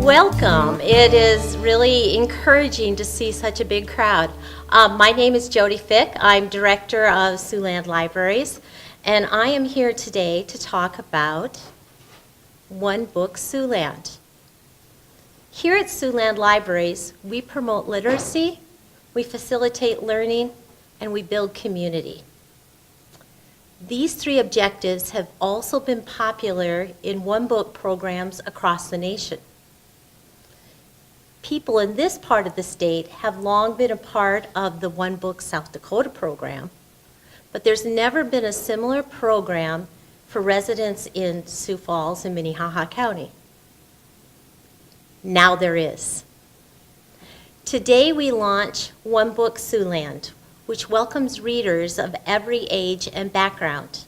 Welcome. It is really encouraging to see such a big crowd. My name is Jody Fick. I'm director of Siouxland Libraries, and I am here today to talk about One Book Siouxland. Here at Siouxland Libraries, we promote literacy, we facilitate learning, and we build community. These three objectives have also been popular in one-book programs across the nation. People in this part of the state have long been a part of the One Book South Dakota program, but there's never been a similar program for residents in Sioux Falls and Minnehaha County. Now there is. Today we launch One Book Siouxland, which welcomes readers of every age and background.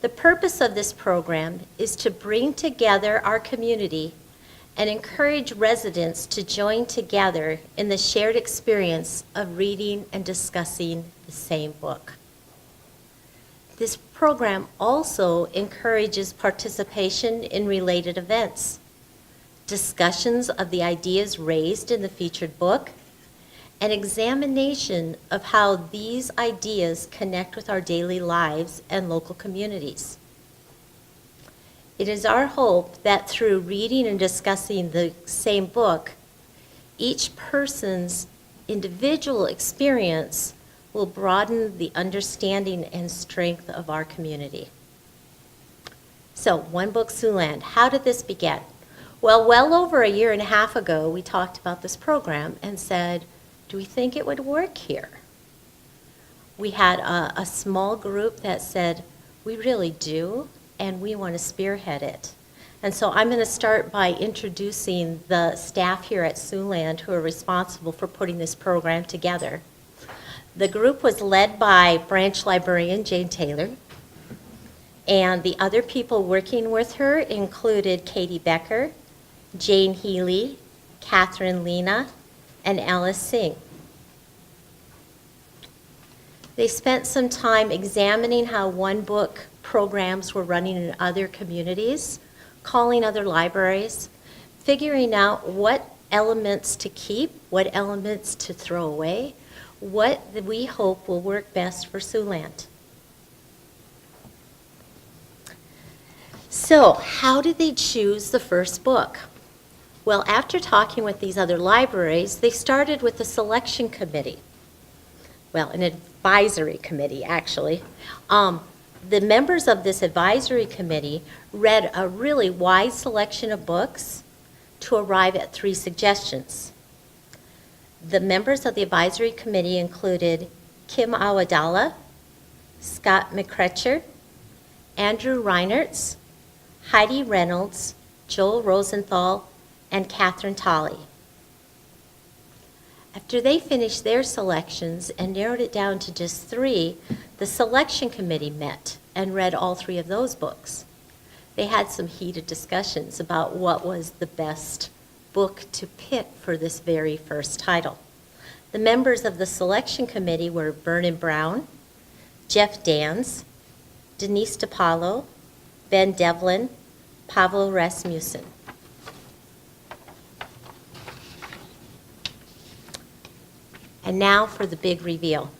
The purpose of this program is to bring together our community and encourage residents to join together in the shared experience of reading and discussing the same book. This program also encourages participation in related events, discussions of the ideas raised in the featured book, and examination of how these ideas connect with our daily lives and local communities. It is our hope that through reading and discussing the same book, each person's individual experience will broaden the understanding and strength of our community. So, One Book Siouxland, how did this begin? Well over a year and a half ago, we talked about this program and said, do we think it would work here? We had a small group that said, we really do, and we want to spearhead it. And so I'm going to start by introducing the staff here at Siouxland who are responsible for putting this program together. The group was led by branch librarian Jane Taylor, and the other people working with her included Katie Becker, Jane Healy, Catherine Lena, and Alice Singh. They spent some time examining how One Book programs were running in other communities, calling other libraries, figuring out what elements to keep, what elements to throw away, what we hope will work best for Siouxland. So, how did they choose the first book? Well, after talking with these other libraries, they started with a selection committee. Well, an advisory committee, actually. The members of this advisory committee read a really wide selection of books to arrive at three suggestions. The members of the advisory committee included Kim Awadala, Scott McCretcher, Andrew Reinertz, Heidi Reynolds, Joel Rosenthal, and Catherine Tolley. After they finished their selections and narrowed it down to just three, the selection committee met and read all three of those books. They had some heated discussions about what was the best book to pick for this very first title. The members of the selection committee were Vernon Brown, Jeff Dans, Denise DePaulo, Ben Devlin, Pavel Rasmussen. And now for the big reveal.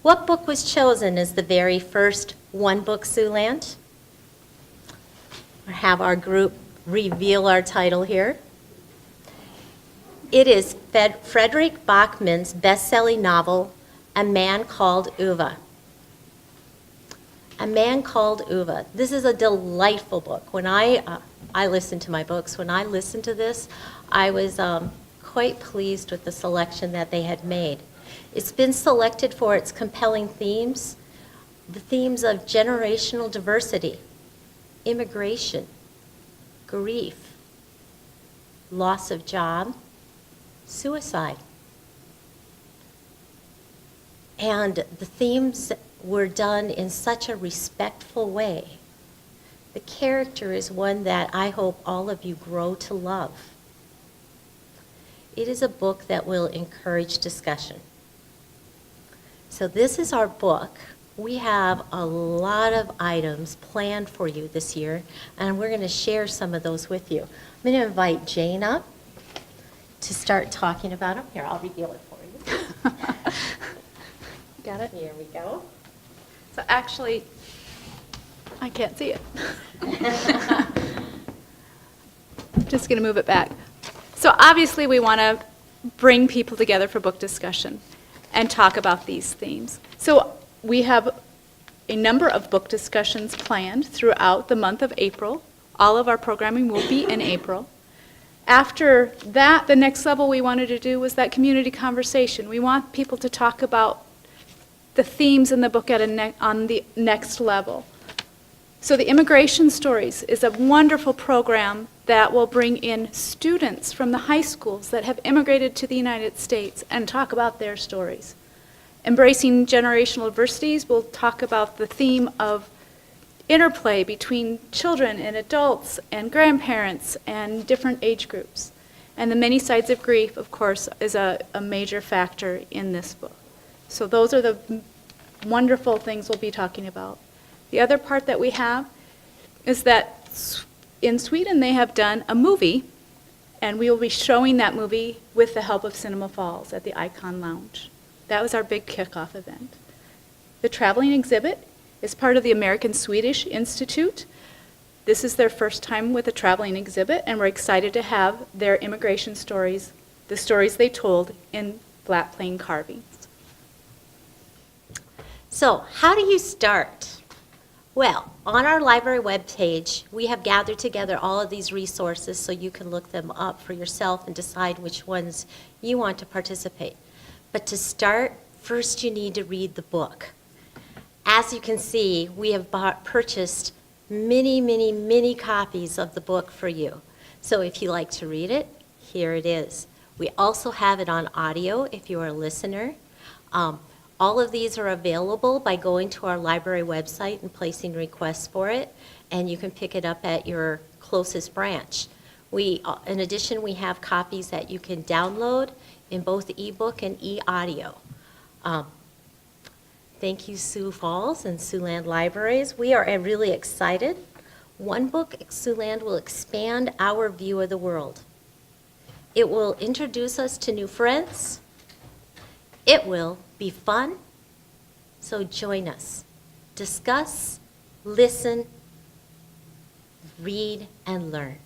What book was chosen as the very first One Book Siouxland? We'll have our group reveal our title here. It is Frederick Bachman's best-selling novel, A Man Called Uwe. A Man Called Uwe. This is a delightful book. When I listen to my books, when I listened to this, I was quite pleased with the selection that they had made. It's been selected for its compelling themes, the themes of generational diversity, immigration, grief, loss of job, suicide. And the themes were done in such a respectful way. The character is one that I hope all of you grow to love. It is a book that will encourage discussion. So this is our book. we have a lot of items planned for you this year, and we're going to share some of those with you. I'm going to invite Jane up to start talking about them. Here, I'll reveal it for you. Got it? Here we go. So actually, I can't see it. Just going to move it back. So obviously we want to bring people together for book discussion and talk about these themes. So we have a number of book discussions planned throughout the month of April. All of our programming will be in April. After that, the next level we wanted to do was that community conversation. We want people to talk about the themes in the book on the next level. So the Immigration Stories is a wonderful program that will bring in students from the high schools that have immigrated to the United States and talk about their stories. Embracing Generational Diversities will talk about the theme of interplay between children and adults and grandparents and different age groups. And the Many Sides of Grief, of course, is a major factor in this book. So those are the wonderful things we'll be talking about. The other part that we have is that in Sweden they have done a movie, and we will be showing that movie with the help of Cinema Falls at the Icon Lounge. That was our big kickoff event. The traveling exhibit is part of the American Swedish Institute. This is their first time with a traveling exhibit, and we're excited to have their immigration stories, the stories they told, in flat plane carvings. So, how do you start? Well, on our library webpage, we have gathered together all of these resources so you can look them up for yourself and decide which ones you want to participate. But to start, first you need to read the book. As you can see, we have purchased many copies of the book for you. So if you like to read it, here it is. We also have it on audio if you're a listener. All of these are available by going to our library website and placing requests for it, and you can pick it up at your closest branch. In addition, we have copies that you can download in both ebook and e-audio. Thank you, Sioux Falls and Siouxland Libraries. We are really excited. One book at Siouxland will expand our view of the world. It will introduce us to new friends. It will be fun, so join us. Discuss, listen, read, and learn.